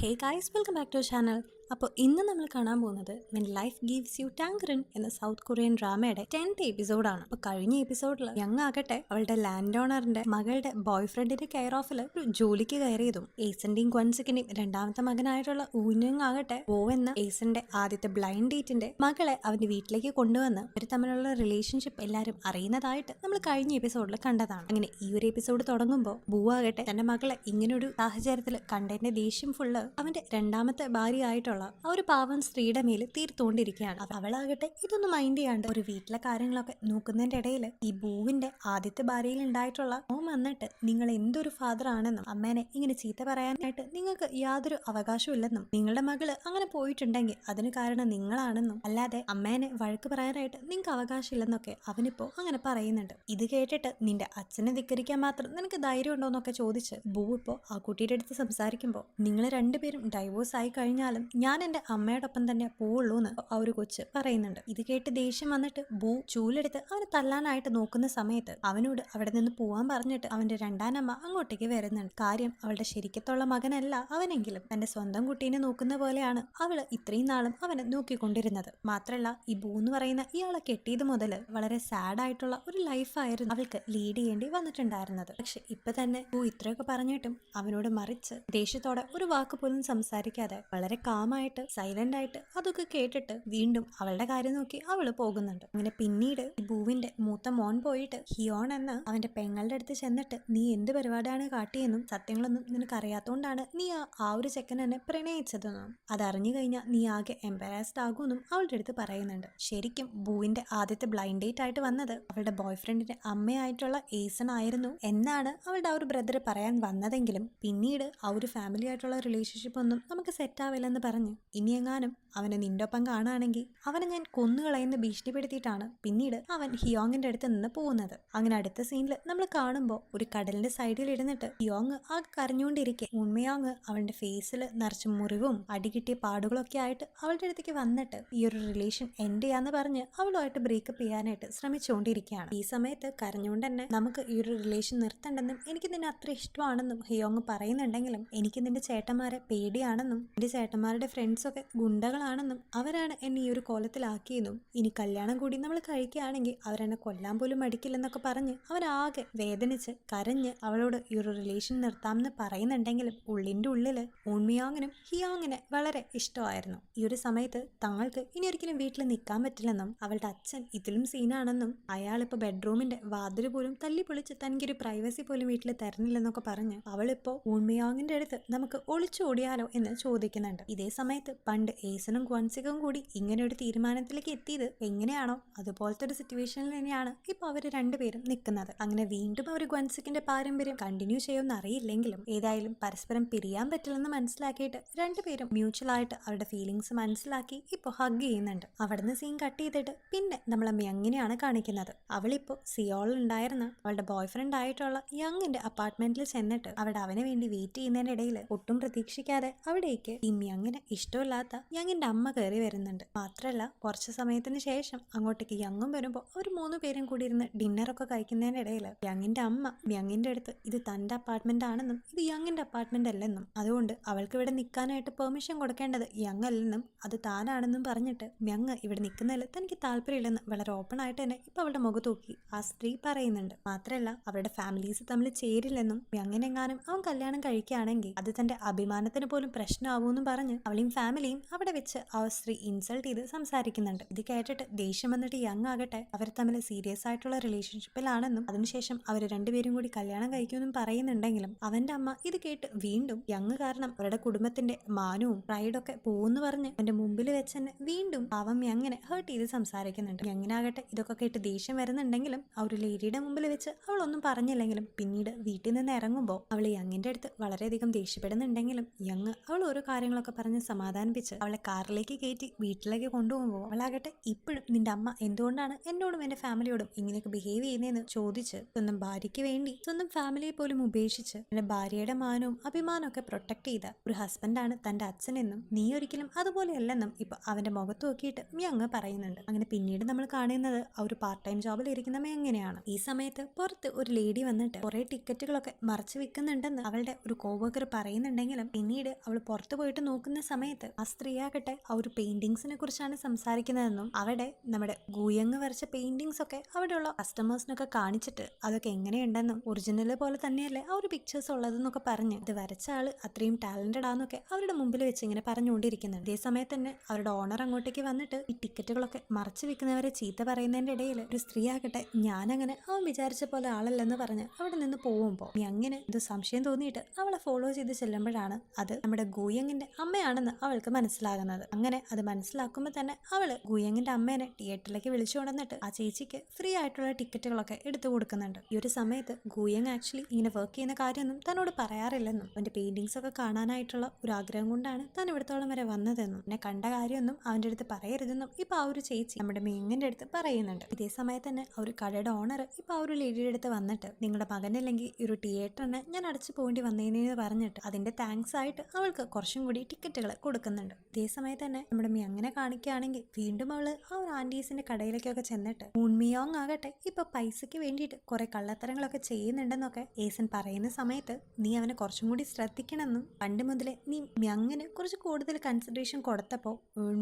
Hey guys, welcome back to channel. അപ്പോൾ ഇന്ന് നമ്മൾ കാണാൻ പോകുന്നത് when life gives you tangerine എന്ന സൗത്ത് കൊറിയൻ ഡ്രാമയുടെ 10th എപ്പിസോഡാണ്. അപ്പോൾ കഴിഞ്ഞ എപ്പിസോഡിൽ യങ് ആകട്ടെ അവളുടെ ലാൻഡ് ഓണറിന്റെ മകളുടെ ബോയ് ഫ്രണ്ടിന്റെ കെയർ ഓഫിൽ ഒരു ജോലിക്ക് കയറിയതും ഏസന്റെയും ക്വൻസിക്കിന്റെയും രണ്ടാമത്തെ മകനായിട്ടുള്ള ഊഞ്ഞങ് ആകട്ടെ ബോ എന്ന ഏസന്റെ ആദ്യത്തെ ബ്ലൈൻഡ് ഡേറ്റിന്റെ മകളെ അവന്റെ വീട്ടിലേക്ക് കൊണ്ടുവന്ന് അവർ തമ്മിലുള്ള റിലേഷൻഷിപ്പ് എല്ലാവരും അറിയുന്നതായിട്ട് നമ്മൾ കഴിഞ്ഞ എപ്പിസോഡിൽ കണ്ടതാണ്. അങ്ങനെ ഈ ഒരു എപ്പിസോഡ് തുടങ്ങുമ്പോൾ ബൂ ആകട്ടെ തന്റെ മകളെ ഇങ്ങനൊരു സാഹചര്യത്തിൽ കണ്ടതിന്റെ ദേഷ്യം ഫുള്ള് അവന്റെ രണ്ടാമത്തെ ഭാര്യയായിട്ടുള്ള ആ ഒരു പാവം സ്ത്രീയുടെ മേല് തീർത്തുകൊണ്ടിരിക്കുകയാണ്. അവളാകട്ടെ ഇതൊന്നും മൈൻഡ് ചെയ്യാണ്ട് ഒരു വീട്ടിലെ കാര്യങ്ങളൊക്കെ നോക്കുന്നതിന്റെ ഇടയിൽ ഈ ബൂവിന്റെ ആദ്യത്തെ ഭാര്യയിൽ ഉണ്ടായിട്ടുള്ള മോൻ വന്നിട്ട് നിങ്ങൾ എന്തൊരു ഫാദർ ആണെന്നും അമ്മേനെ ഇങ്ങനെ ചീത്ത പറയാനായിട്ട് നിങ്ങൾക്ക് യാതൊരു അവകാശവും ഇല്ലെന്നും നിങ്ങളുടെ മകള് അങ്ങനെ പോയിട്ടുണ്ടെങ്കിൽ അതിന് കാരണം നിങ്ങളാണെന്നും അല്ലാതെ അമ്മേനെ വഴക്ക് പറയാനായിട്ട് നിങ്ങൾക്ക് അവകാശമില്ലെന്നൊക്കെ അവനിപ്പോ അങ്ങനെ പറയുന്നുണ്ട്. ഇത് കേട്ടിട്ട് നിന്റെ അച്ഛനെ ധിക്കരിക്കാൻ മാത്രം നിനക്ക് ധൈര്യം ഉണ്ടോ എന്നൊക്കെ ചോദിച്ച് ബൂ ഇപ്പോ ആ കുട്ടിയുടെ അടുത്ത് സംസാരിക്കുമ്പോൾ നിങ്ങൾ രണ്ടുപേരും ഡൈവോഴ്സ് ആയി കഴിഞ്ഞാലും ഞാൻ എന്റെ അമ്മയോടൊപ്പം തന്നെ പോവുള്ളൂ എന്ന് ആ ഒരു കൊച്ച് പറയുന്നുണ്ട്. ഇത് കേട്ട് ദേഷ്യം വന്നിട്ട് ബൂ ചൂലെടുത്ത് അവനെ തല്ലാനായിട്ട് നോക്കുന്ന സമയത്ത് അവനോട് അവിടെ നിന്ന് പോവാൻ പറഞ്ഞിട്ട് അവന്റെ രണ്ടാനമ്മ അങ്ങോട്ടേക്ക് വരുന്നുണ്ട്. കാര്യം അവളുടെ ശരിക്കത്തുള്ള മകനല്ല അവനെങ്കിലും തന്റെ സ്വന്തം കുട്ടീനെ നോക്കുന്ന പോലെയാണ് അവള് ഇത്രയും നാളും അവനെ നോക്കിക്കൊണ്ടിരുന്നത്. മാത്രല്ല ഈ ബൂ എന്ന് പറയുന്ന ഇയാളെ കെട്ടിയത് മുതൽ വളരെ സാഡ് ആയിട്ടുള്ള ഒരു ലൈഫായിരുന്നു അവൾക്ക് ലീഡ് ചെയ്യേണ്ടി വന്നിട്ടുണ്ടായിരുന്നത്. പക്ഷെ ഇപ്പൊ തന്നെ ബൂ ഇത്രയൊക്കെ പറഞ്ഞിട്ടും അവനോട് മറിച്ച് ദേഷ്യത്തോടെ ഒരു വാക്ക് പോലും സംസാരിക്കാതെ വളരെ കാമായിട്ട് സൈലന്റ് ആയിട്ട് അതൊക്കെ കേട്ടിട്ട് വീണ്ടും അവളുടെ കാര്യം നോക്കി അവള് പോകുന്നുണ്ട്. അങ്ങനെ പിന്നീട് ബൂവിന്റെ മൂത്ത മോൻ പോയിട്ട് ഹിയോൺ എന്ന അവന്റെ പെങ്ങളുടെ അടുത്ത് ചെന്നിട്ട് നീ എന്ത് പരിപാടിയാണ് കാട്ടിയെന്നും സത്യങ്ങളൊന്നും നിനക്ക് അറിയാത്തോണ്ടാണ് നീ ആ ഒരു ചെക്കൻ എന്നെ പ്രണയിച്ചതെന്നും അതറിഞ്ഞു കഴിഞ്ഞാൽ നീ ആകെ എംബറാസ്ഡ് ആകുമെന്നും അവളുടെ അടുത്ത് പറയുന്നുണ്ട്. ശരിക്കും ബൂവിന്റെ ആദ്യത്തെ ബ്ലൈൻഡ് ഡേറ്റ് ആയിട്ട് വന്നത് അവളുടെ ബോയ് ഫ്രണ്ടിന്റെ അമ്മയായിട്ടുള്ള ഏസൺ ആയിരുന്നു എന്നാണ് അവളുടെ ആ ഒരു ബ്രദർ പറയാൻ വന്നതെങ്കിലും പിന്നീട് ആ ഒരു ഫാമിലി ആയിട്ടുള്ള റിലേഷൻഷിപ്പ് ഒന്നും നമുക്ക് സെറ്റ് ആവില്ലെന്ന് പറഞ്ഞ് ഇനിയെങ്ങാനും അവനെ നിന്റെ ഒപ്പം കാണുകയാണെങ്കിൽ അവനെ ഞാൻ കൊന്നുകളയെന്ന് ഭീഷണിപ്പെടുത്തിയിട്ടാണ് പിന്നീട് അവൻ ഹിയോങ്ങിന്റെ അടുത്ത് നിന്ന് പോകുന്നത്. അങ്ങനെ അടുത്ത സീനിൽ നമ്മൾ കാണുമ്പോൾ ഒരു കടലിന്റെ സൈഡിൽ ഇരുന്നിട്ട് ഹിയോങ് ആകെ കരഞ്ഞുകൊണ്ടിരിക്കെ ഉണ്മയോങ് അവളുടെ ഫേസിൽ നിറച്ച് മുറിവും അടികിട്ടിയ പാടുകളൊക്കെ ആയിട്ട് അവളുടെ അടുത്തേക്ക് വന്നിട്ട് ഈ ഒരു റിലേഷൻ എൻഡ് ചെയ്യാന്ന് പറഞ്ഞ് അവളുമായിട്ട് ബ്രേക്കപ്പ് ചെയ്യാനായിട്ട് ശ്രമിച്ചുകൊണ്ടിരിക്കുകയാണ്. ഈ സമയത്ത് കരഞ്ഞുകൊണ്ട് തന്നെ നമുക്ക് ഈ ഒരു റിലേഷൻ നിർത്തണ്ടെന്നും എനിക്ക് നിന്നെ അത്ര ഇഷ്ടമാണെന്നും ഹിയോങ് പറയുന്നുണ്ടെങ്കിലും എനിക്ക് നിന്റെ ചേട്ടന്മാരെ പേടിയാണെന്നും എന്റെ ചേട്ടന്മാരുടെ ഫ്രണ്ട്സൊക്കെ ഗുണ്ടകളാണെന്നും അവരാണ് എന്നെ ഈ ഒരു കോലത്തിലാക്കിയെന്നും ഇനി കല്യാണം കൂടി നമ്മൾ കഴിക്കുകയാണെങ്കിൽ അവരെന്നെ കൊല്ലാൻ പോലും മടിക്കില്ലെന്നൊക്കെ പറഞ്ഞ് അവരാകെ വേദനിച്ച് കരഞ്ഞ് അവളോട് ഈ ഒരു റിലേഷൻ നിർത്താമെന്ന് പറയുന്നുണ്ടെങ്കിലും ഉള്ളിൻ്റെ ഉള്ളില് ഉണ്മിയോങ്ങിനും ഹിയോങ്ങിനെ വളരെ ഇഷ്ടമായിരുന്നു. ഈ ഒരു സമയത്ത് തങ്ങൾക്ക് ഇനി ഒരിക്കലും വീട്ടിൽ നിൽക്കാൻ പറ്റില്ലെന്നും അവളുടെ അച്ഛൻ ഇതിലും സീനാണെന്നും അയാളിപ്പോ ബെഡ്റൂമിന്റെ വാതിൽ പോലും തല്ലി പൊളിച്ച് തനിക്കൊരു പ്രൈവസി പോലും വീട്ടിൽ തരുന്നില്ലെന്നൊക്കെ പറഞ്ഞ് അവളിപ്പോ ഉണ്മിയോങ്ങിന്റെ അടുത്ത് നമുക്ക് ഒളിച്ചോടിയാലോ എന്ന് ചോദിക്കുന്നുണ്ട്. ഇതേ സമയത്ത് പണ്ട് ഏസനും ക്വൻസിക്കും കൂടി ഇങ്ങനെ ഒരു തീരുമാനത്തിലേക്ക് എത്തിയത് എങ്ങനെയാണോ അതുപോലത്തെ ഒരു സിറ്റുവേഷനിൽ തന്നെയാണ് ഇപ്പൊ അവര് രണ്ടുപേരും നിൽക്കുന്നത്. അങ്ങനെ വീണ്ടും അവർ ക്വൻസിക്കിന്റെ പാരമ്പര്യം കണ്ടിന്യൂ ചെയ്യുമെന്ന് അറിയില്ലെങ്കിലും ഏതായാലും പരസ്പരം പിരിയാൻ പറ്റില്ലെന്ന് മനസ്സിലാക്കിയിട്ട് രണ്ടുപേരും മ്യൂച്വൽ ആയിട്ട് അവരുടെ ഫീലിങ്സ് മനസ്സിലാക്കി ഇപ്പൊ ഹഗ് ചെയ്യുന്നുണ്ട്. അവിടുന്ന് സീൻ കട്ട് ചെയ്തിട്ട് പിന്നെ നമ്മളെ യങ്ങിനെയാണ് കാണിക്കുന്നത്. അവളിപ്പോ സിയോളിൽ ഉണ്ടായിരുന്ന അവളുടെ ബോയ് ഫ്രണ്ട് ആയിട്ടുള്ള യങ്ങിന്റെ അപ്പാർട്ട്മെന്റിൽ ചെന്നിട്ട് അവിടെ അവന് വേണ്ടി വെയിറ്റ് ചെയ്യുന്നതിന്റെ ഇടയിൽ ഒട്ടും പ്രതീക്ഷിക്കാതെ അവിടേക്ക് ഈ യങ്ങിനെ ഇഷ്ടമില്ലാത്ത യങ്ങിന്റെ അമ്മ കയറി വരുന്നുണ്ട്. മാത്രല്ല കുറച്ച് സമയത്തിന് ശേഷം അങ്ങോട്ടേക്ക് യങ്ങും വരുമ്പോൾ അവർ 3 പേരും കൂടി ഇരുന്ന് ഡിന്നറൊക്കെ കഴിക്കുന്നതിന്റെ ഇടയിൽ യങ്ങിന്റെ അമ്മ യങ്ങിന്റെ അടുത്ത് ഇത് തന്റെ അപ്പാർട്ട്മെന്റ് ആണെന്നും ഇത് യങ്ങിന്റെ അപ്പാർട്ട്മെന്റ് അല്ലെന്നും അതുകൊണ്ട് അവൾക്ക് ഇവിടെ നിൽക്കാനായിട്ട് പെർമിഷൻ കൊടുക്കേണ്ടത് യങ് അല്ലെന്നും അത് താനാണെന്നും പറഞ്ഞിട്ട് യങ് ഇവിടെ നിൽക്കുന്നതിൽ തനിക്ക് താല്പര്യമില്ലെന്ന് വളരെ ഓപ്പൺ ആയിട്ട് തന്നെ ഇപ്പൊ അവളുടെ മുഖത്ത് നോക്കി ആ സ്ത്രീ പറയുന്നുണ്ട്. മാത്രല്ല അവരുടെ ഫാമിലീസ് തമ്മിൽ ചേരില്ലെന്നും യങ്ങിനെങ്ങാനും അവൻ കല്യാണം കഴിക്കുകയാണെങ്കിൽ അത് തന്റെ അഭിമാനത്തിന് പോലും പ്രശ്നമാവൂന്നും പറഞ്ഞ് അവളെയും ഫാമിലിയും അവിടെ വെച്ച് ആ സ്ത്രീ ഇൻസൾട്ട് ചെയ്ത് സംസാരിക്കുന്നുണ്ട്. ഇത് കേട്ടിട്ട് ദേഷ്യം വന്നിട്ട് യങ് ആകട്ടെ അവർ തമ്മിൽ സീരിയസ് ആയിട്ടുള്ള റിലേഷൻഷിപ്പിലാണെന്നും അതിനുശേഷം അവർ രണ്ടുപേരും കൂടി കല്യാണം കഴിക്കുമെന്നും പറയുന്നുണ്ടെങ്കിലും അവന്റെ അമ്മ ഇത് കേട്ട് വീണ്ടും യങ് കാരണം അവരുടെ കുടുംബത്തിന്റെ മാനവും പ്രൈഡൊക്കെ പോകുന്നു പറഞ്ഞ് അവന്റെ മുമ്പിൽ വെച്ച് തന്നെ വീണ്ടും പാവം യങ്ങിനെ ഹേർട്ട് ചെയ്ത് സംസാരിക്കുന്നുണ്ട്. യങ്ങിനാകട്ടെ ഇതൊക്കെ കേട്ട് ദേഷ്യം വരുന്നുണ്ടെങ്കിലും ആ ഒരു ലേഡിയുടെ മുമ്പിൽ വെച്ച് അവളൊന്നും പറഞ്ഞില്ലെങ്കിലും പിന്നീട് വീട്ടിൽ നിന്ന് ഇറങ്ങുമ്പോൾ അവൾ യങ്ങിന്റെ അടുത്ത് വളരെയധികം ദേഷ്യപ്പെടുന്നുണ്ടെങ്കിലും യങ് അവൾ ഓരോ കാര്യങ്ങളൊക്കെ പറഞ്ഞ് സമാധാനിപ്പിച്ച് അവളെ കാറിലേക്ക് കയറ്റി വീട്ടിലേക്ക് കൊണ്ടുപോകുമ്പോൾ അവളാകട്ടെ ഇപ്പോഴും നിന്റെ അമ്മ എന്തുകൊണ്ടാണ് എന്നോടും എന്റെ ഫാമിലിയോടും ഇങ്ങനെയൊക്കെ ബിഹേവ് ചെയ്യുന്നതെന്ന് ചോദിച്ച് സ്വന്തം ഭാര്യയ്ക്ക് വേണ്ടി സ്വന്തം ഫാമിലിയെ പോലും ഉപേക്ഷിച്ച് എന്റെ ഭാര്യയുടെ മാനവും അഭിമാനവും ഒക്കെ പ്രൊട്ടക്ട് ചെയ്ത ഒരു ഹസ്ബൻഡാണ് തന്റെ അച്ഛനെന്നും നീ ഒരിക്കലും അതുപോലെയല്ലെന്നും ഇപ്പൊ അവന്റെ മുഖത്ത് നോക്കിയിട്ട് മ്യങ് പറയുന്നുണ്ട്. അങ്ങനെ പിന്നീട് നമ്മൾ കാണുന്നത് ആ ഒരു പാർട്ട് ടൈം ജോബിൽ ഇരിക്കുന്ന എങ്ങനെയാണ്. ഈ സമയത്ത് പുറത്ത് ഒരു ലേഡി വന്നിട്ട് കുറെ ടിക്കറ്റുകളൊക്കെ മറച്ചു വെക്കുന്നുണ്ടെന്ന് അവളുടെ ഒരു കോവർക്കർ പറയുന്നുണ്ടെങ്കിലും പിന്നീട് അവൾ പുറത്തു പോയിട്ട് നോക്കുന്ന സമയത്ത് ആ സ്ത്രീയാകട്ടെ ആ ഒരു പെയിന്റിങ്സിനെ കുറിച്ചാണ് സംസാരിക്കുന്നതെന്നും അവിടെ നമ്മുടെ ഗൂയങ് വരച്ച പെയിന്റിങ്സ് ഒക്കെ അവിടെയുള്ള കസ്റ്റമേഴ്സിനൊക്കെ കാണിച്ചിട്ട് അതൊക്കെ എങ്ങനെയുണ്ടെന്നും ഒറിജിനൽ പോലെ തന്നെയല്ലേ ആ ഒരു പിക്ചേഴ്സ് ഉള്ളതെന്നൊക്കെ പറഞ്ഞ് ഇത് വരച്ച ആള് അത്രയും ടാലന്റഡ് ആണെന്നൊക്കെ അവരുടെ മുമ്പിൽ വെച്ച് ഇങ്ങനെ പറഞ്ഞുകൊണ്ടിരിക്കുന്നുണ്ട്. അതേ സമയത്ത് തന്നെ അവരുടെ ഓണർ അങ്ങോട്ടേക്ക് വന്നിട്ട് ഈ ടിക്കറ്റുകളൊക്കെ മറച്ചു വെക്കുന്നവരെ ചീത്ത പറയുന്നതിന്റെ ഇടയിൽ ഒരു സ്ത്രീ ആകട്ടെ ഞാനങ്ങനെ അവൻ വിചാരിച്ച പോലെ ആളല്ലെന്ന് പറഞ്ഞ് അവിടെ നിന്ന് പോകുമ്പോൾ അങ്ങനെ ഇത് സംശയം തോന്നിയിട്ട് അവളെ ഫോളോ ചെയ്ത് ചെല്ലുമ്പോഴാണ് അത് നമ്മുടെ ഗൂയങ്ങിന്റെ അമ്മയാണെന്ന് അവൾക്ക് മനസ്സിലാകുന്നത്. അങ്ങനെ അത് മനസ്സിലാക്കുമ്പോൾ തന്നെ അവള് ഗൂയങ്ങിന്റെ അമ്മേനെ തിയേറ്ററിലേക്ക് വിളിച്ചു കൊണ്ടുവന്നിട്ട് ആ ചേച്ചിക്ക് ഫ്രീ ആയിട്ടുള്ള ടിക്കറ്റുകളൊക്കെ എടുത്തു കൊടുക്കുന്നുണ്ട്. ഈ ഒരു സമയത്ത് ഗൂയങ് ആക്ച്വലി ഇങ്ങനെ വർക്ക് ചെയ്യുന്ന കാര്യമൊന്നും തന്നോട് പറയാറില്ലെന്നും അവന്റെ പെയിന്റിങ്സ് ഒക്കെ കാണാനായിട്ടുള്ള ഒരു ആഗ്രഹം കൊണ്ടാണ് താൻ ഇവിടത്തോളം വരെ വന്നതെന്നും എന്നെ കണ്ട കാര്യമൊന്നും അവന്റെ അടുത്ത് പറയരുതെന്നും ഇപ്പൊ ആ ഒരു ചേച്ചി നമ്മുടെ മെയിങ്ങിന്റെ അടുത്ത് പറയുന്നുണ്ട്. ഇതേ സമയത്ത് തന്നെ ആ ഒരു കടയുടെ ഓണർ ഇപ്പൊ ആ ഒരു ലേഡിയുടെ അടുത്ത് വന്നിട്ട് നിങ്ങളുടെ മകനില്ലെങ്കിൽ ഈ ഒരു തിയേറ്ററിന് ഞാൻ അടച്ചു പോകേണ്ടി വന്നേനെന്ന് പറഞ്ഞിട്ട് അതിന്റെ താങ്ക്സ് ആയിട്ട് അവൾക്ക് കുറച്ചും കൂടി ടിക്കറ്റുകൾ കൊടുക്കുന്നുണ്ട്. ഇതേ സമയത്ത് തന്നെ നമ്മുടെ മിയങ്ങിനെ കാണിക്കുകയാണെങ്കിൽ വീണ്ടും അവള് ആ ഒരു ആന്റീസിന്റെ കടയിലേക്കൊക്കെ ചെന്നിട്ട് മിയോങ് ആകട്ടെ ഇപ്പൊ പൈസക്ക് വേണ്ടിയിട്ട് കുറെ കള്ളത്തരങ്ങളൊക്കെ ചെയ്യുന്നുണ്ടെന്നൊക്കെ ഏസൻ പറയുന്ന സമയത്ത് നീ അവനെ കുറച്ചും കൂടി ശ്രദ്ധിക്കണമെന്നും പണ്ട് മുതലേ നീ മ്യങ്ങിന് കുറച്ച് കൂടുതൽ കൺസിഡറേഷൻ കൊടുത്തപ്പോ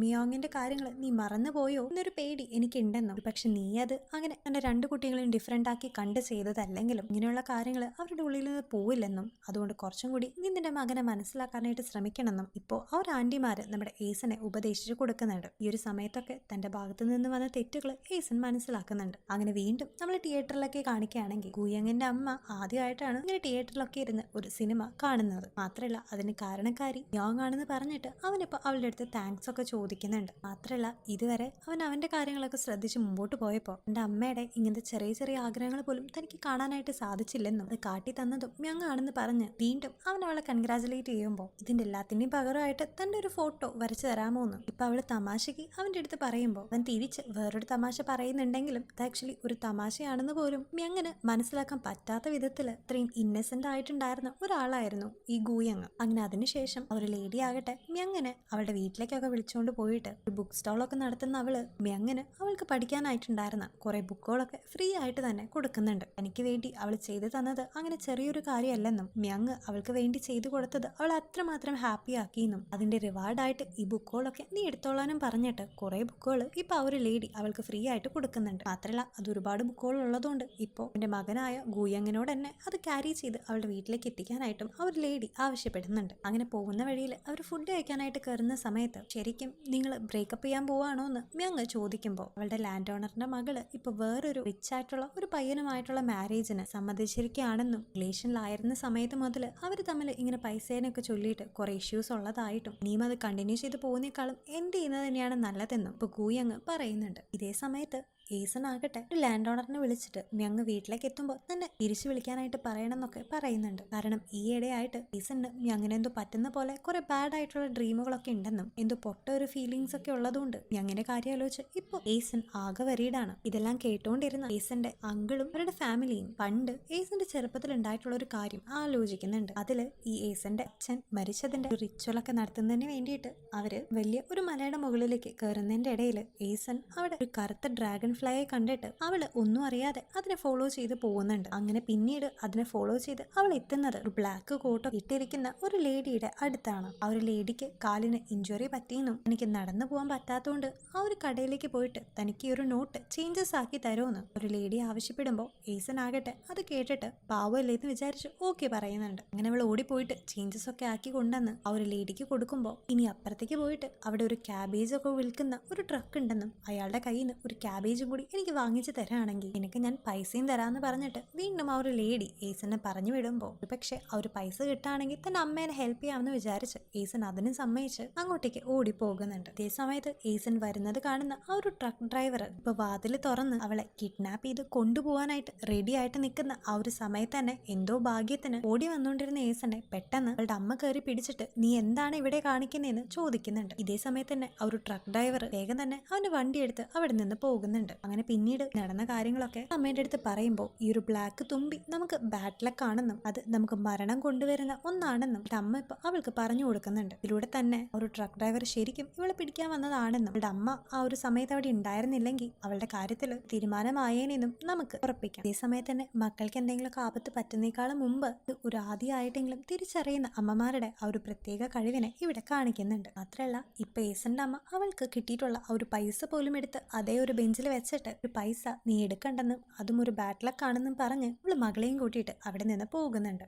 മിയോങ്ങിന്റെ കാര്യങ്ങൾ നീ മറന്നുപോയോ എന്നൊരു പേടി എനിക്കുണ്ടെന്നും പക്ഷെ നീ അത് അങ്ങനെ എന്റെ രണ്ടു കുട്ടികളെയും ഡിഫറെന്റ് ആക്കി കണ്ട് ചെയ്തതല്ലെങ്കിലും ഇങ്ങനെയുള്ള കാര്യങ്ങൾ അവരുടെ ഉള്ളിൽ നിന്ന് പോവില്ലെന്നും അതുകൊണ്ട് കുറച്ചും കൂടി നീ നിന്റെ മകനെ മനസ്സിലാക്കാനായിട്ട് ശ്രമിക്കണമെന്നും ഇപ്പോ ആ ഒരു ആന്റിമാര് നമ്മുടെ ഏസനെ ഉപദേശിച്ചു കൊടുക്കുന്നുണ്ട്. ഈ ഒരു സമയത്തൊക്കെ തന്റെ ഭാഗത്തു നിന്ന് വന്ന തെറ്റുകൾ ഏസൻ മനസ്സിലാക്കുന്നുണ്ട്. അങ്ങനെ വീണ്ടും നമ്മൾ തിയേറ്ററിലൊക്കെ കാണിക്കുകയാണെങ്കിൽ ഗൂയങ്ങിന്റെ അമ്മ ആദ്യമായിട്ടാണ് ഇങ്ങനെ തിയേറ്ററിലൊക്കെ ഇരുന്ന് ഒരു സിനിമ കാണുന്നത്. മാത്രമല്ല അതിന് കാരണക്കാരി യോങ് ആണെന്ന് പറഞ്ഞിട്ട് അവനിപ്പോ അവളുടെ അടുത്ത് താങ്ക്സ് ഒക്കെ ചോദിക്കുന്നുണ്ട്. മാത്രമല്ല ഇതുവരെ അവൻ അവന്റെ കാര്യങ്ങളൊക്കെ ശ്രദ്ധിച്ച് മുമ്പോട്ട് പോയപ്പോ എന്റെ അമ്മയുടെ ഇങ്ങനത്തെ ചെറിയ ചെറിയ ആഗ്രഹങ്ങൾ പോലും തനിക്ക് കാണാനായിട്ട് സാധിച്ചില്ലെന്നും അത് കാട്ടി തന്നതും മ്യങ് ആണെന്ന് പറഞ്ഞ് വീണ്ടും അവൻ അവളെ കൺഗ്രാജുലേറ്റ് ചെയ്യുമ്പോൾ ഇതിന്റെ എല്ലാത്തിന്റെയും പകരമായിട്ട് തന്റെ ഒരു ഫോട്ടോ വരച്ചു തരാമോ എന്ന് ഇപ്പൊ അവള് തമാശക്ക് അവന്റെ അടുത്ത് പറയുമ്പോൾ അവൻ തിരിച്ച് വേറൊരു തമാശ പറയുന്നുണ്ടെങ്കിലും ഇത് ആക്ച്വലി ഒരു തമാശയാണെന്ന് പോലും മ്യങ്ങിന് മനസ്സിലാക്കാൻ പറ്റാത്ത വിധത്തില് ഇത്രയും ഇന്നസെന്റ് ആയിട്ടുണ്ടായിരുന്ന ഒരാളായിരുന്നു ഈ ഗൂയങ്. അങ്ങനെ അതിനുശേഷം ഒരു ലേഡി ആകട്ടെ മ്യങ്ങിനെ അവളുടെ വീട്ടിലേക്കൊക്കെ വിളിച്ചുകൊണ്ട് പോയിട്ട് ഒരു ബുക്ക് സ്റ്റോളൊക്കെ നടത്തുന്ന അവള് മ്യങ്ങിന് അവൾക്ക് പഠിക്കാനായിട്ടുണ്ടായിരുന്ന കുറെ ബുക്കുകളൊക്കെ ഫ്രീ ആയിട്ട് തന്നെ കൊടുക്കുന്നുണ്ട്. എനിക്ക് വേണ്ടി അവൾ ചെയ്തു തന്നത് അങ്ങനെ ചെറിയൊരു കാര്യമല്ലെന്നും മ്യങ് അവൾക്ക് വേണ്ടി ചെയ്തു കൊടുത്തത് അവൾ അത്രമാത്രം ഹാപ്പി ആക്കിയെന്നും അതിന്റെ റിവാർഡായിട്ട് ഈ ബുക്കുകളൊക്കെ നീ എടുത്തോളാനും പറഞ്ഞിട്ട് കുറെ ബുക്കുകൾ ഇപ്പൊ ആ ഒരു ലേഡി അവൾക്ക് ഫ്രീ ആയിട്ട് കൊടുക്കുന്നുണ്ട്. മാത്രമല്ല അത് ഒരുപാട് ബുക്കുകൾ ഉള്ളതുകൊണ്ട് ഇപ്പോൾ എന്റെ മകനായ ഗൂയങ്ങിനോട് തന്നെ അത് ക്യാരി ചെയ്ത് അവളുടെ വീട്ടിലേക്ക് എത്തിക്കാനായിട്ടും ആ ഒരു ലേഡി ആവശ്യപ്പെടുന്നുണ്ട്. അങ്ങനെ പോകുന്ന വഴിയിൽ അവർ ഫുഡ് കഴിക്കാനായിട്ട് കയറുന്ന സമയത്ത് ശരിക്കും നിങ്ങൾ ബ്രേക്കപ്പ് ചെയ്യാൻ പോവാണോ എന്ന് മ്യങ് ചോദിക്കുമ്പോൾ അവളുടെ ലാൻഡ് ഓണറിന്റെ മകള് ഇപ്പൊ വേറൊരു റിച്ച് ആയിട്ടുള്ള ഒരു പയ്യനുമായിട്ടുള്ള മാരേജിന് സമ്മതിച്ചിരിക്കുകയാണെന്നും റിലേഷനിലായിരുന്ന സമയത്ത് മുതൽ അവർ തമ്മിൽ ഇങ്ങനെ പൈസേനൊക്കെ ചൊല്ലിയിട്ട് കുറെ ഇഷ്യൂസ് ഉള്ളതായിട്ടും നീം അത് കണ്ടിന്യൂ ചെയ്ത് പോകുന്നേക്കാളും എന്ത് ചെയ്യുന്നത് തന്നെയാണ് നല്ലതെന്നും ഇപ്പൊ ഗൂയങ് പറയുന്നുണ്ട്. ഇതേ സമയത്ത് ഏസൻ ആകട്ടെ ഒരു ലാൻഡ് ഓണറിനെ വിളിച്ചിട്ട് മ്യങ് വീട്ടിലേക്ക് എത്തുമ്പോൾ തന്നെ തിരിച്ചു വിളിക്കാനായിട്ട് പറയണമെന്നൊക്കെ പറയുന്നുണ്ട്. കാരണം ഈയിടെയായിട്ട് ഏസന് മ്യങ്ങിനെ എന്തോ പറ്റുന്ന പോലെ കുറെ ബാഡ് ആയിട്ടുള്ള ഡ്രീമുകളൊക്കെ ഉണ്ടെന്നും എന്തോ പൊട്ട ഒരു ഫീലിങ്സ് ഒക്കെ ഉള്ളതുകൊണ്ട് മ്യങ്ങിന്റെ കാര്യം ആലോചിച്ച് ഇപ്പൊ ഏസൻ ആകെ വരീടാണ്. ഇതെല്ലാം കേട്ടോണ്ടിരുന്ന ഏസന്റെ അങ്കിളും അവരുടെ ഫാമിലിയും പണ്ട് ഏസന്റെ ചെറുപ്പത്തിൽ ഉണ്ടായിട്ടുള്ള ഒരു കാര്യം ആലോചിക്കുന്നുണ്ട്. അതില് ഈ ഏസന്റെ അച്ഛൻ മരിച്ചതിന്റെ റിച്വലൊക്കെ നടത്തുന്നതിന് വേണ്ടിയിട്ട് അവര് വലിയ ഒരു മലയുടെ മുകളിലേക്ക് കയറുന്നതിന്റെ ഇടയിൽ ഏസൻ അവിടെ ഒരു കറുത്ത ഡ്രാഗൺ ഫ്ലൈയെ കണ്ടിട്ട് അവള് ഒന്നും അറിയാതെ അതിനെ ഫോളോ ചെയ്ത് പോകുന്നുണ്ട്. അങ്ങനെ പിന്നീട് അതിനെ ഫോളോ ചെയ്ത് അവൾ എത്തുന്നത് ഒരു ബ്ലാക്ക് കോട്ടോ ഇട്ടിരിക്കുന്ന ഒരു ലേഡിയുടെ അടുത്താണ്. ആ ഒരു ലേഡിക്ക് കാലിന് ഇഞ്ചുറി പറ്റിയെന്നും എനിക്ക് നടന്നു പോകാൻ പറ്റാത്തതുകൊണ്ട് ആ ഒരു കടയിലേക്ക് പോയിട്ട് തനിക്ക് ഈ ഒരു നോട്ട് ചേഞ്ചസ് ആക്കി തരുമെന്ന് ഒരു ലേഡി ആവശ്യപ്പെടുമ്പോൾ ഏസൻ ആകട്ടെ അത് കേട്ടിട്ട് പാവല്ലേ എന്ന് വിചാരിച്ച് ഓക്കെ പറയുന്നുണ്ട്. അങ്ങനെ അവൾ ഓടിപ്പോയിട്ട് ചേഞ്ചസ് ഒക്കെ ആക്കി കൊണ്ടുവന്ന് ആ ഒരു ലേഡിക്ക് കൊടുക്കുമ്പോൾ ഇനി അപ്പുറത്തേക്ക് പോയിട്ട് അവിടെ ഒരു ക്യാബേജ് ഒക്കെ വിൽക്കുന്ന ഒരു ട്രക്ക് ഉണ്ടെന്നും അയാളുടെ കയ്യിൽ നിന്ന് ഒരു ക്യാബേജ് കൂടി എനിക്ക് വാങ്ങിച്ചു തരാണെങ്കിൽ നിനക്ക് ഞാൻ പൈസയും തരാമെന്ന് പറഞ്ഞിട്ട് വീണ്ടും ആ ഒരു ലേഡി ഏസനെ പറഞ്ഞു വിടുമ്പോൾ പക്ഷെ ആ ഒരു പൈസ കിട്ടുകയാണെങ്കിൽ തന്റെ അമ്മേനെ ഹെൽപ്പ് ചെയ്യാമെന്ന് വിചാരിച്ച് ഏസൻ അതിനും സമ്മതിച്ച് അങ്ങോട്ടേക്ക് ഓടി പോകുന്നുണ്ട്. അതേ സമയത്ത് ഏസൻ വരുന്നത് കാണുന്ന ആ ഒരു ട്രക്ക് ഡ്രൈവർ ഇപ്പൊ വാതിൽ തുറന്ന് അവളെ കിഡ്നാപ്പ് ചെയ്ത് കൊണ്ടുപോകാനായിട്ട് റെഡി ആയിട്ട് നിൽക്കുന്ന ആ ഒരു സമയത്ത് തന്നെ എന്തോ ഭാഗ്യത്തിന് ഓടി വന്നുകൊണ്ടിരുന്ന ഏസനെ പെട്ടെന്ന് അവളുടെ അമ്മ കയറി പിടിച്ചിട്ട് നീ എന്താണ് ഇവിടെ കാണിക്കുന്നതെന്ന് ചോദിക്കുന്നുണ്ട്. ഇതേ സമയത്ത് തന്നെ ആ ഒരു ട്രക്ക് ഡ്രൈവർ വേഗം തന്നെ അവന്റെ വണ്ടി എടുത്ത് അവിടെ നിന്ന് പോകുന്നുണ്ട്. അങ്ങനെ പിന്നീട് നടന്ന കാര്യങ്ങളൊക്കെ അമ്മേന്റെ അടുത്ത് പറയുമ്പോൾ ഈ ഒരു ബ്ലാക്ക് തുമ്പി നമുക്ക് ബാഡ് ലക്ക് ആണെന്നും അത് നമുക്ക് മരണം കൊണ്ടുവരുന്ന ഒന്നാണെന്നും അമ്മ ഇപ്പൊ അവൾക്ക് പറഞ്ഞു കൊടുക്കുന്നുണ്ട്. ഇതിലൂടെ തന്നെ ഒരു ട്രക്ക് ഡ്രൈവർ ശരിക്കും ഇവളെ പിടിക്കാൻ വന്നതാണെന്നും അവളുടെ അമ്മ ആ ഒരു സമയത്ത് അവിടെ ഉണ്ടായിരുന്നില്ലെങ്കിൽ അവളുടെ കാര്യത്തിൽ തീരുമാനമായേനെന്നും നമുക്ക് ഉറപ്പിക്കാം. അതേ സമയത്ത് തന്നെ മക്കൾക്ക് എന്തെങ്കിലുമൊക്കെ ആപത്ത് പറ്റുന്നേക്കാളും മുമ്പ് ഒരു ആദ്യമായിട്ടെങ്കിലും തിരിച്ചറിയുന്ന അമ്മമാരുടെ ആ ഒരു പ്രത്യേക കഴിവിനെ ഇവിടെ കാണിക്കുന്നുണ്ട്. മാത്രമല്ല ഇപ്പൊ ഏസന്റെ അമ്മ അവൾക്ക് കിട്ടിയിട്ടുള്ള ആ ഒരു പൈസ പോലും എടുത്ത് അതേ ഒരു ബെഞ്ചിൽ വെച്ചിട്ട് ഒരു പൈസ നീ എടുക്കണ്ടെന്നും അതും ഒരു ബാഡ് ലക്ക് ആണെന്നും പറഞ്ഞ് അവള് മകളെയും കൂട്ടിയിട്ട് അവിടെ നിന്ന് പോകുന്നുണ്ട്.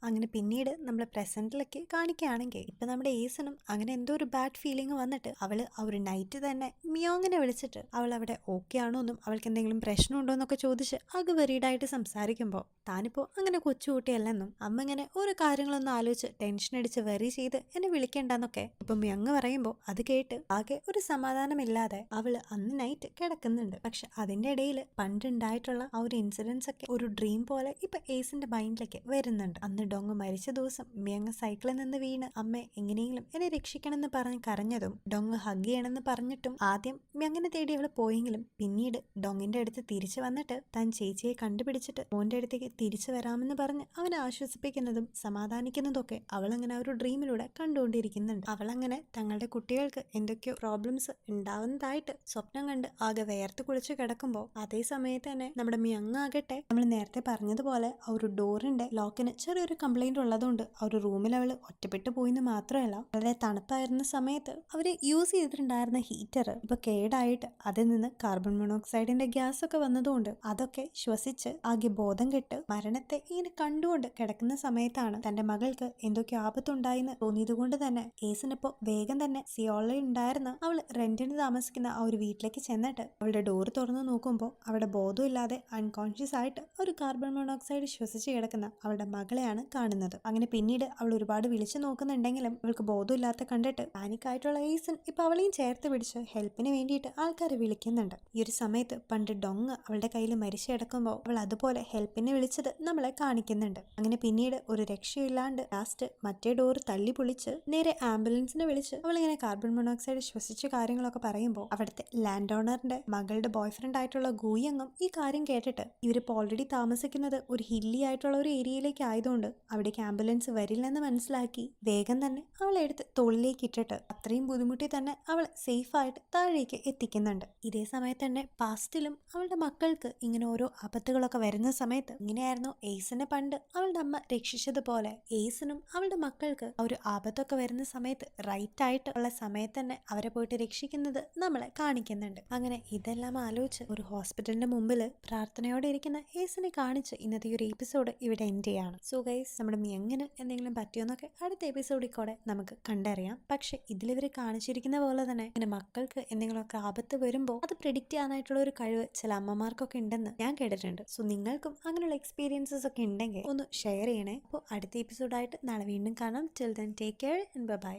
അങ്ങനെ പിന്നീട് നമ്മൾ പ്രസന്റിലേക്ക് കാണിക്കുകയാണെങ്കിൽ ഇപ്പൊ നമ്മുടെ ഏസനും അങ്ങനെ എന്തോ ഒരു ബാഡ് ഫീലിംഗ് വന്നിട്ട് അവള് ആ ഒരു നൈറ്റ് തന്നെ മിയോങ്ങിനെ വിളിച്ചിട്ട് അവൾ അവിടെ ഓക്കെ ആണോ എന്നും അവൾക്ക് എന്തെങ്കിലും പ്രശ്നമുണ്ടോ എന്നൊക്കെ ചോദിച്ച് അകവരീഡായിട്ട് സംസാരിക്കുമ്പോൾ താനിപ്പോ അങ്ങനെ കൊച്ചുകുട്ടിയല്ലെന്നും അമ്മ ഇങ്ങനെ ഓരോ കാര്യങ്ങളൊന്നും ആലോചിച്ച് ടെൻഷൻ അടിച്ച് വെറി ചെയ്ത് എന്നെ വിളിക്കണ്ടെന്നൊക്കെ ഇപ്പൊ മിയോങ് പറയുമ്പോൾ അത് കേട്ട് ആകെ ഒരു സമാധാനമില്ലാതെ അവള് അന്ന് നൈറ്റ് കിടക്കുന്നുണ്ട്. പക്ഷെ അതിന്റെ ഇടയിൽ പണ്ടുണ്ടായിട്ടുള്ള ആ ഒരു ഇൻസിഡൻസ് ഒക്കെ ഒരു ഡ്രീം പോലെ ഇപ്പൊ ഏസിന്റെ മൈൻഡിലേക്ക് വരുന്നുണ്ട്. അന്ന് ഡോങ് മരിച്ച ദിവസം മിയങ് സൈക്കിളിൽ നിന്ന് വീണ് അമ്മ എങ്ങനെയെങ്കിലും എന്നെ രക്ഷിക്കണമെന്ന് പറഞ്ഞ് കരഞ്ഞതും ഡോങ് ഹഗ് ചെയ്യണമെന്ന് പറഞ്ഞിട്ടും ആദ്യം മിയങ്ങിനെ തേടി അവള് പോയെങ്കിലും പിന്നീട് ഡോങ്ങിന്റെ അടുത്ത് തിരിച്ചു വന്നിട്ട് താൻ ചേച്ചിയെ കണ്ടുപിടിച്ചിട്ട് മോന്റെ അടുത്തേക്ക് തിരിച്ചു വരാമെന്ന് പറഞ്ഞ് അവനെ ആശ്വസിപ്പിക്കുന്നതും സമാധാനിക്കുന്നതൊക്കെ അവളങ്ങനെ ഒരു ഡ്രീമിലൂടെ കണ്ടുകൊണ്ടിരിക്കുന്നുണ്ട്. അവളങ്ങനെ തങ്ങളുടെ കുട്ടികൾക്ക് എന്തൊക്കെയോ പ്രോബ്ലംസ് ഉണ്ടാവുന്നതായിട്ട് സ്വപ്നം കണ്ട് ആകെ വേർത്ത് കുളിച്ച് കിടക്കുമ്പോൾ അതേ സമയത്ത് തന്നെ നമ്മുടെ മിയങ് ആകട്ടെ നമ്മൾ നേരത്തെ പറഞ്ഞതുപോലെ ആ ഒരു ഡോറിന്റെ ലോക്കിന് ചെറിയൊരു കംപ്ലൈന്റ് ഉള്ളതുകൊണ്ട് ആ ഒരു റൂമിൽ അവള് ഒറ്റപ്പെട്ടു പോയിന്ന് മാത്രമല്ല വളരെ തണുപ്പായിരുന്ന സമയത്ത് അവര് യൂസ് ചെയ്തിട്ടുണ്ടായിരുന്ന ഹീറ്റർ ഇപ്പൊ കേടായിട്ട് അതിൽ നിന്ന് കാർബൺ മോണോക്സൈഡിന്റെ ഗ്യാസ് ഒക്കെ വന്നതുകൊണ്ട് അതൊക്കെ ശ്വസിച്ച് ആകെ ബോധം കെട്ട് മരണത്തെ ഇങ്ങനെ കണ്ടുകൊണ്ട് കിടക്കുന്ന സമയത്താണ് തന്റെ മകൾക്ക് എന്തൊക്കെ ആപത്തുണ്ടായിന്ന് തോന്നിയത് കൊണ്ട് തന്നെ ഏസിനിപ്പോ വേഗം തന്നെ സിയോളിൽ ഉണ്ടായിരുന്ന അവള് റെന്റിന് താമസിക്കുന്ന ആ ഒരു വീട്ടിലേക്ക് ചെന്നിട്ട് അവളുടെ ഡോർ തുറന്നു നോക്കുമ്പോൾ അവിടെ ബോധമില്ലാതെ അൺകോൺഷ്യസ് ആയിട്ട് ഒരു കാർബൺ മോണോക്സൈഡ് ശ്വസിച്ച് കിടക്കുന്ന അവളുടെ മകളെയാണ് കാണുന്നത്. അങ്ങനെ പിന്നീട് അവൾ ഒരുപാട് വിളിച്ചു നോക്കുന്നുണ്ടെങ്കിലും അവൾക്ക് ബോധമില്ലാത്ത കണ്ടിട്ട് പാനിക്കായിട്ടുള്ള ഏസൻ ഇപ്പൊ അവളെയും ചേർത്ത് പിടിച്ച് ഹെൽപ്പിന് വേണ്ടിയിട്ട് ആൾക്കാരെ വിളിക്കുന്നുണ്ട്. ഈ ഒരു സമയത്ത് പണ്ട് ഡോങ് അവളുടെ കയ്യിൽ മരിച്ചു കിടക്കുമ്പോൾ അവൾ അതുപോലെ ഹെൽപ്പിനെ വിളിച്ചത് നമ്മളെ കാണിക്കുന്നുണ്ട്. അങ്ങനെ പിന്നീട് ഒരു രക്ഷയില്ലാണ്ട് ലാസ്റ്റ് മറ്റേ ഡോർ തള്ളി പൊളിച്ച് നേരെ ആംബുലൻസിനെ വിളിച്ച് അവളിങ്ങനെ കാർബൺ മോണോക്സൈഡ് ശ്വസിച്ച കാര്യങ്ങളൊക്കെ പറയുമ്പോൾ അവിടുത്തെ ലാൻഡ് ഓണറിന്റെ മകളുടെ ബോയ് ഫ്രണ്ട് ആയിട്ടുള്ള ഗൂയങ്ങും ഈ കാര്യം കേട്ടിട്ട് ഇവരിപ്പോൾ ഓൾറെഡി താമസിക്കുന്നത് ഒരു ഹില്ലി ആയിട്ടുള്ള ഒരു ഏരിയയിലേക്ക് ആയതുകൊണ്ട് അവിടേക്ക് ആംബുലൻസ് വരില്ലെന്ന് മനസ്സിലാക്കി വേഗം തന്നെ അവളെ എടുത്ത് തോളിലേക്ക് ഇട്ടിട്ട് അത്രയും ബുദ്ധിമുട്ടി തന്നെ അവൾ സേഫ് ആയിട്ട് താഴേക്ക് എത്തിക്കുന്നുണ്ട്. ഇതേ സമയത്ത് തന്നെ പാസ്റ്റിലും അവളുടെ മക്കൾക്ക് ഇങ്ങനെ ഓരോ ആപത്തുകളൊക്കെ വരുന്ന സമയത്ത് ഇങ്ങനെയായിരുന്നു ഏസിനെ പണ്ട് അവളുടെ അമ്മ രക്ഷിച്ചതുപോലെ ഏസിനും അവളുടെ മക്കൾക്ക് ഒരു ആപത്തൊക്കെ വരുന്ന സമയത്ത് റൈറ്റ് ആയിട്ട് ഉള്ള സമയത്ത് തന്നെ അവരെ പോയിട്ട് രക്ഷിക്കുന്നത് നമ്മളെ കാണിക്കുന്നുണ്ട്. അങ്ങനെ ഇതെല്ലാം ആലോചിച്ച് ഒരു ഹോസ്പിറ്റലിന്റെ മുമ്പിൽ പ്രാർത്ഥനയോടെ ഇരിക്കുന്ന ഏസിനെ കാണിച്ച് ഇന്നത്തെ ഒരു എപ്പിസോഡ് ഇവിടെ എൻഡ് ചെയ്യാണ്. സോ ഗൈസ് നമ്മുടെ മിയങ്ങിന് എന്തെങ്കിലും പറ്റിയോന്നൊക്കെ അടുത്ത എപ്പിസോഡിൽ കൂടെ നമുക്ക് കണ്ടറിയാം. പക്ഷെ ഇതിലിവർ കാണിച്ചിരിക്കുന്ന പോലെ തന്നെ ഇങ്ങനെ മക്കൾക്ക് എന്തെങ്കിലുമൊക്കെ ആപത്ത് വരുമ്പോൾ അത് പ്രെഡിക്റ്റ് ചെയ്യാനായിട്ടുള്ള ഒരു കഴിവ് ചില അമ്മമാർക്കൊക്കെ ഉണ്ടെന്ന് ഞാൻ കേട്ടിട്ടുണ്ട്. സോ നിങ്ങൾക്കും അങ്ങനെയുള്ള എക്സ്പീരിയൻസസ് ഒക്കെ ഉണ്ടെങ്കിൽ ഒന്ന് ഷെയർ ചെയ്യണേ. അപ്പോൾ അടുത്ത എപ്പിസോഡായിട്ട് നാളെ വീണ്ടും കാണാം. Till then take care and by.